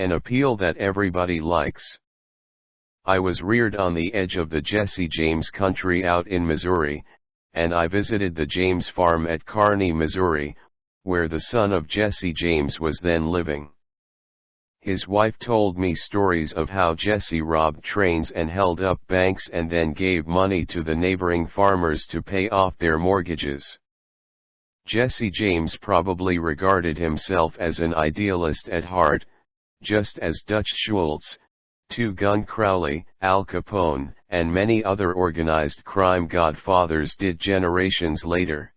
An appeal that everybody likes. I was reared on the edge of the Jesse James country out in Missouri, and I visited the James farm at Carnegie, Missouri, where the son of Jesse James was then living. His wife told me stories of how Jesse robbed trains and held up banks and then gave money to the neighboring farmers to pay off their mortgages. Jesse James probably regarded himself as an idealist at heart, just as Dutch Schultz, Two Gun Crowley, Al Capone, and many other organized crime godfathers did generations later.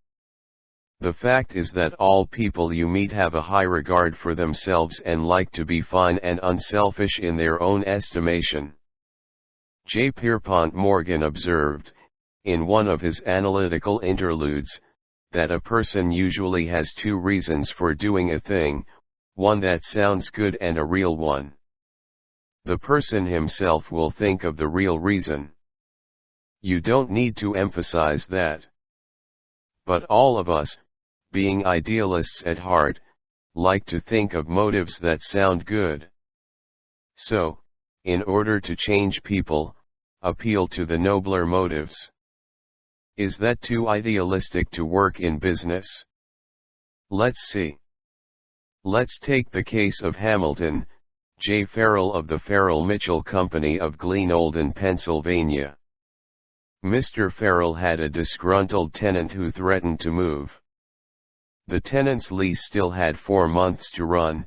The fact is that all people you meet have a high regard for themselves and like to be fine and unselfish in their own estimation. J. Pierpont Morgan observed, in one of his analytical interludes, that a person usually has two reasons for doing a thing, one that sounds good and a real one. The person himself will think of the real reason. You don't need to emphasize that. But all of us, being idealists at heart, like to think of motives that sound good. So, in order to change people, appeal to the nobler motives. Is that too idealistic to work in business? Let's see. Let's take the case of Hamilton, J. Farrell of the Farrell-Mitchell Company of Glenolden, Pennsylvania. Mr. Farrell had a disgruntled tenant who threatened to move. The tenant's lease still had 4 months to run.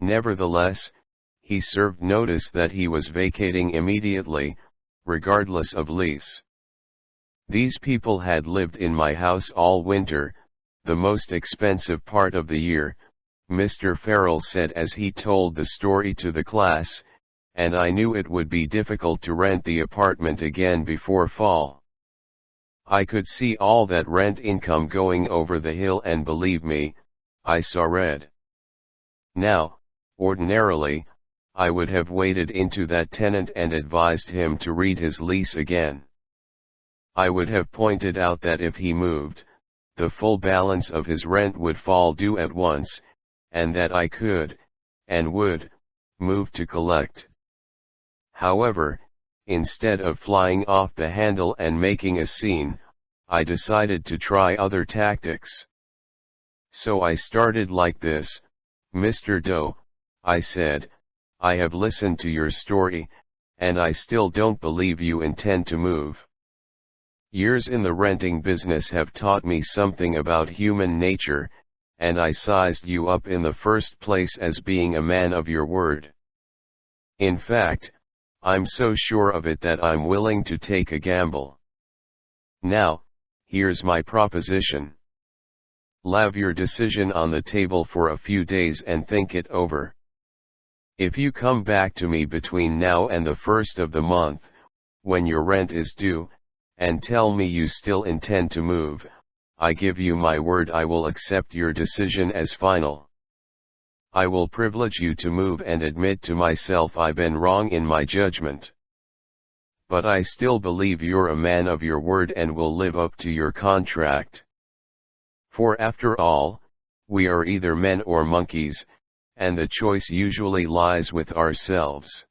Nevertheless, he served notice that he was vacating immediately, regardless of lease. These people had lived in my house all winter, the most expensive part of the year, Mr. Farrell said as he told the story to the class, and I knew it would be difficult to rent the apartment again before fall. I could see all that rent income going over the hill, and believe me, I saw red. Now, ordinarily, I would have waded into that tenant and advised him to read his lease again. I would have pointed out that if he moved, the full balance of his rent would fall due at once, and that I could, and would, move to collect. However, instead of flying off the handle and making a scene, I decided to try other tactics. So I started like this, Mr. Doe, I said, I have listened to your story, and I still don't believe you intend to move. Years in the renting business have taught me something about human nature, and I sized you up in the first place as being a man of your word. In fact, I'm so sure of it that I'm willing to take a gamble. Now, here's my proposition. Leave your decision on the table for a few days and think it over. If you come back to me between now and the 1st of the month, when your rent is due, and tell me you still intend to move, I give you my word I will accept your decision as final. I will privilege you to move and admit to myself I've been wrong in my judgment. But I still believe you're a man of your word and will live up to your contract. For after all, we are either men or monkeys, and the choice usually lies with ourselves.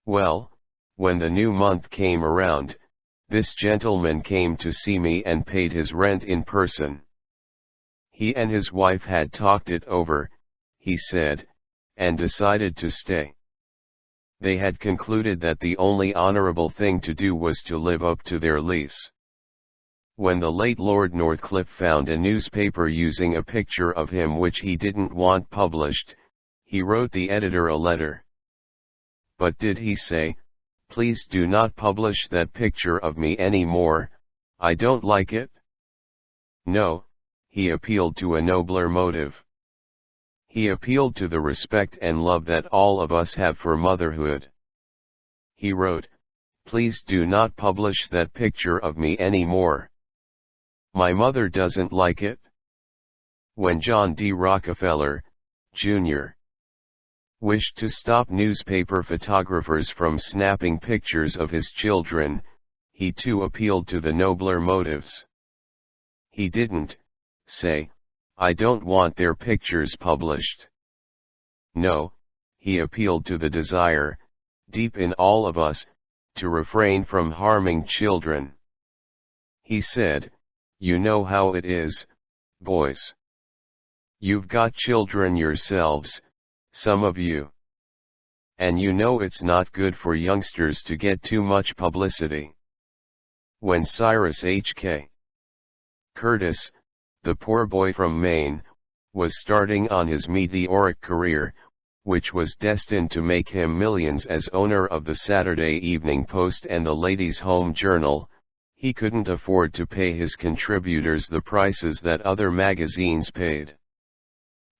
Well, when the new month came around, this gentleman came to see me and paid his rent in person. He and his wife had talked it over, he said, and decided to stay. They had concluded that the only honorable thing to do was to live up to their lease. When the late Lord Northcliffe found a newspaper using a picture of him which he didn't want published, he wrote the editor a letter. But did he say, "Please do not publish that picture of me anymore, I don't like it"? No, he appealed to a nobler motive. He appealed to the respect and love that all of us have for motherhood. He wrote, "Please do not publish that picture of me anymore. My mother doesn't like it." When John D. Rockefeller, Jr. wished to stop newspaper photographers from snapping pictures of his children, he too appealed to the nobler motives. He didn't say, "I don't want their pictures published." No, he appealed to the desire, deep in all of us, to refrain from harming children. He said, "You know how it is, boys. You've got children yourselves, some of you. And you know it's not good for youngsters to get too much publicity." When Cyrus H.K. Curtis, the poor boy from Maine, was starting on his meteoric career, which was destined to make him millions as owner of the Saturday Evening Post and the Ladies' Home Journal, he couldn't afford to pay his contributors the prices that other magazines paid.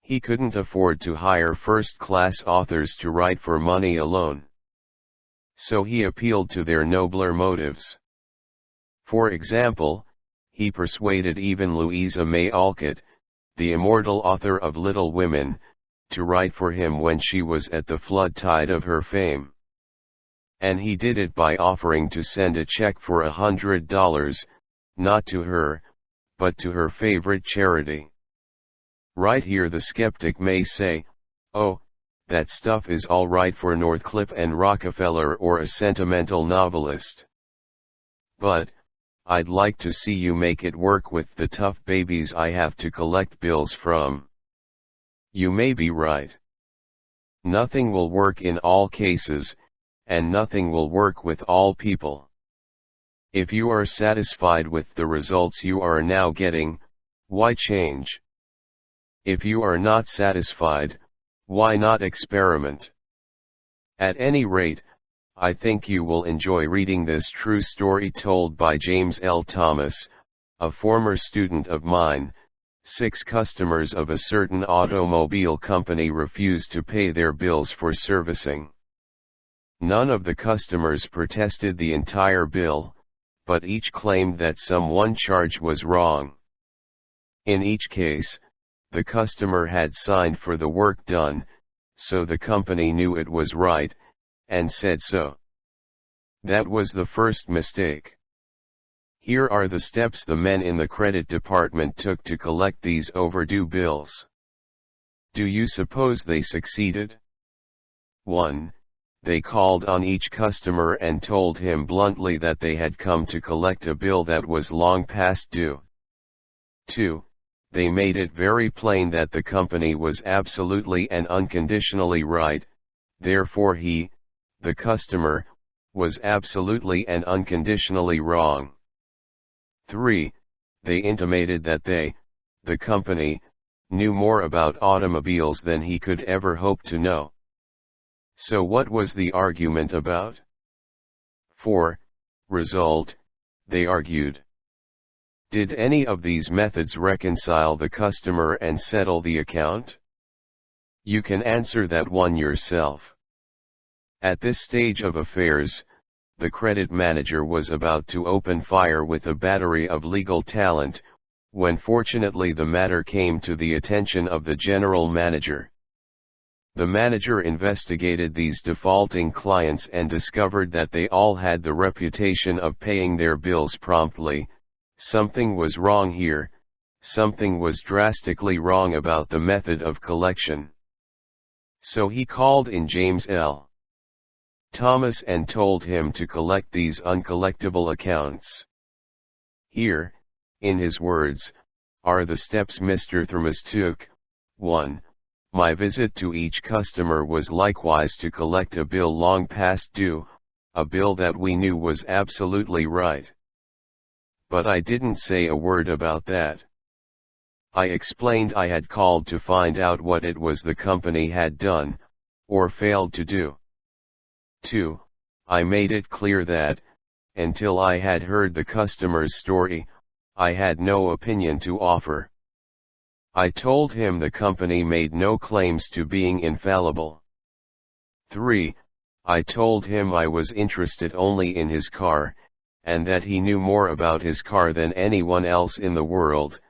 He couldn't afford to hire first-class authors to write for money alone. So he appealed to their nobler motives. For example, he persuaded even Louisa May Alcott, the immortal author of Little Women, to write for him when she was at the flood tide of her fame. And he did it by offering to send a check for $100, not to her, but to her favorite charity. Right here the skeptic may say, "Oh, that stuff is all right for Northcliffe and Rockefeller or a sentimental novelist. But, I'd like to see you make it work with the tough babies I have to collect bills from." You may be right. Nothing will work in all cases, and nothing will work with all people. If you are satisfied with the results you are now getting, why change? If you are not satisfied, why not experiment? At any rate, I think you will enjoy reading this true story told by James L. Thomas, a former student of mine. 6 customers of a certain automobile company refused to pay their bills for servicing. None of the customers protested the entire bill, but each claimed that one charge was wrong. In each case, the customer had signed for the work done, so the company knew it was right, and said so. That was the first mistake. Here are the steps the men in the credit department took to collect these overdue bills. Do you suppose they succeeded? 1. They called on each customer and told him bluntly that they had come to collect a bill that was long past due. 2. They made it very plain that the company was absolutely and unconditionally right, therefore he, the customer, was absolutely and unconditionally wrong. 3. They intimated that they, the company, knew more about automobiles than he could ever hope to know. So what was the argument about? 4. Result, they argued. Did any of these methods reconcile the customer and settle the account? You can answer that one yourself. At this stage of affairs, the credit manager was about to open fire with a battery of legal talent, when fortunately the matter came to the attention of the general manager. The manager investigated these defaulting clients and discovered that they all had the reputation of paying their bills promptly. Something was wrong here, something was drastically wrong about the method of collection. So he called in James L. Thomas and told him to collect these uncollectible accounts. Here, in his words, are the steps Mr. Thomas took. 1. My visit to each customer was likewise to collect a bill long past due, a bill that we knew was absolutely right. But I didn't say a word about that. I explained I had called to find out what it was the company had done, or failed to do. 2. I made it clear that, until I had heard the customer's story, I had no opinion to offer. I told him the company made no claims to being infallible. 3. I told him I was interested only in his car, and that he knew more about his car than anyone else in the world,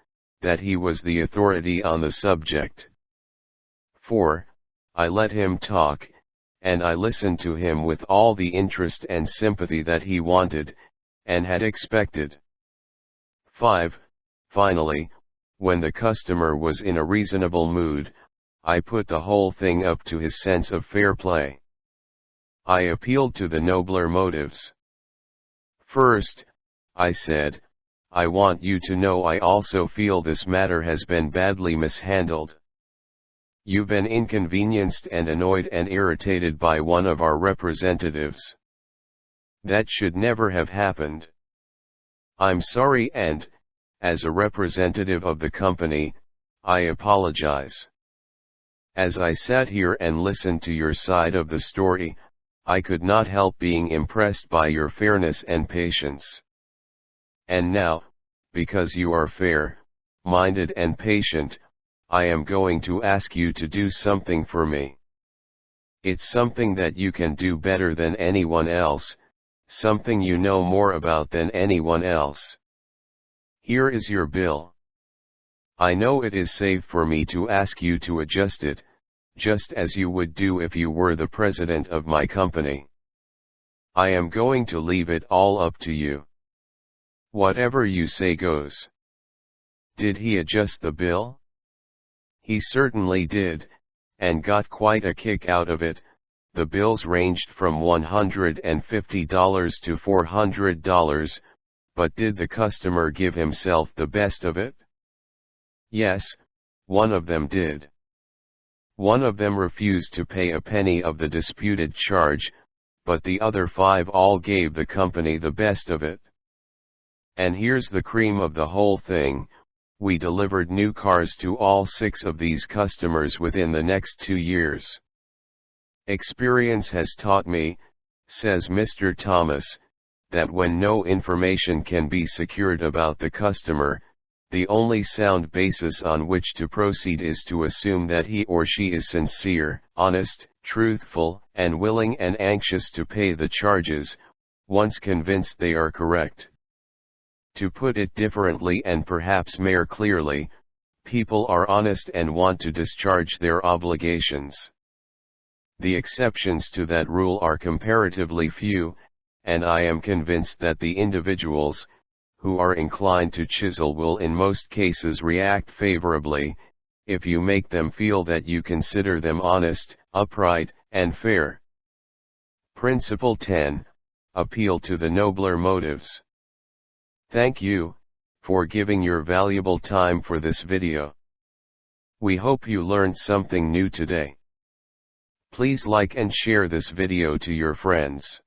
that he was the authority on the subject. 4. I let him talk, and I listened to him with all the interest and sympathy that he wanted, and had expected. 5. Finally, when the customer was in a reasonable mood, I put the whole thing up to his sense of fair play. I appealed to the nobler motives. First, I said, I want you to know I also feel this matter has been badly mishandled. You've been inconvenienced and annoyed and irritated by one of our representatives. That should never have happened. I'm sorry and, as a representative of the company, I apologize. As I sat here and listened to your side of the story, I could not help being impressed by your fairness and patience. And now, because you are fair-minded and patient, I am going to ask you to do something for me. It's something that you can do better than anyone else, something you know more about than anyone else. Here is your bill. I know it is safe for me to ask you to adjust it, just as you would do if you were the president of my company. I am going to leave it all up to you. Whatever you say goes. Did he adjust the bill? He certainly did, and got quite a kick out of it. The bills ranged from $150 to $400, but did the customer give himself the best of it? Yes, one of them did. One of them refused to pay a penny of the disputed charge, but the other 5 all gave the company the best of it. And here's the cream of the whole thing, we delivered new cars to all 6 of these customers within the next 2 years. Experience has taught me, says Mr. Thomas, that when no information can be secured about the customer, the only sound basis on which to proceed is to assume that he or she is sincere, honest, truthful, and willing and anxious to pay the charges, once convinced they are correct. To put it differently and perhaps more clearly, people are honest and want to discharge their obligations. The exceptions to that rule are comparatively few, and I am convinced that the individuals, who are inclined to chisel will in most cases react favorably, if you make them feel that you consider them honest, upright, and fair. Principle 10, Appeal to the nobler motives. Thank you, for giving your valuable time for this video. We hope you learned something new today. Please like and share this video to your friends.